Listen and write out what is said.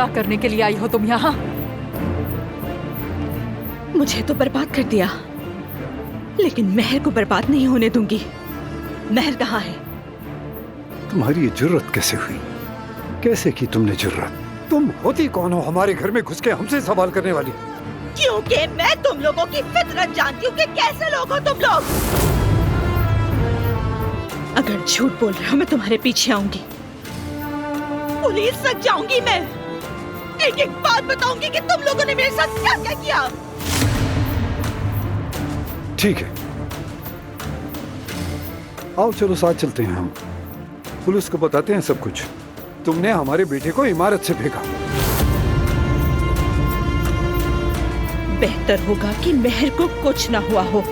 क्या करने के लिए आई हो तुम यहाँ? मुझे तो बर्बाद कर दिया, लेकिन मेहर को बर्बाद नहीं होने दूंगी। मेहर कहाँ है? तुम्हारी ये जुर्रत कैसे हुई? कैसे की तुमने जुर्रत? तुम होती कौन हो हमारे घर में घुस के हमसे सवाल करने वाली? क्योंकि मैं तुम लोगों की फितरत जानती हूँ कि कैसे लोग हो तुम लोग। अगर झूठ बोल रहे हो मैं तुम्हारे पीछे आऊंगी, पुलिस तक जाऊंगी। मैं एक एक बात बताऊंगी कि तुम लोगों ने मेरे साथ क्या क्या किया। ठीक है, आओ चलो साथ चलते हैं। हम पुलिस को बताते हैं सब कुछ। तुमने हमारे बेटे को इमारत से फेंका। बेहतर होगा कि मेहर को कुछ ना हुआ हो।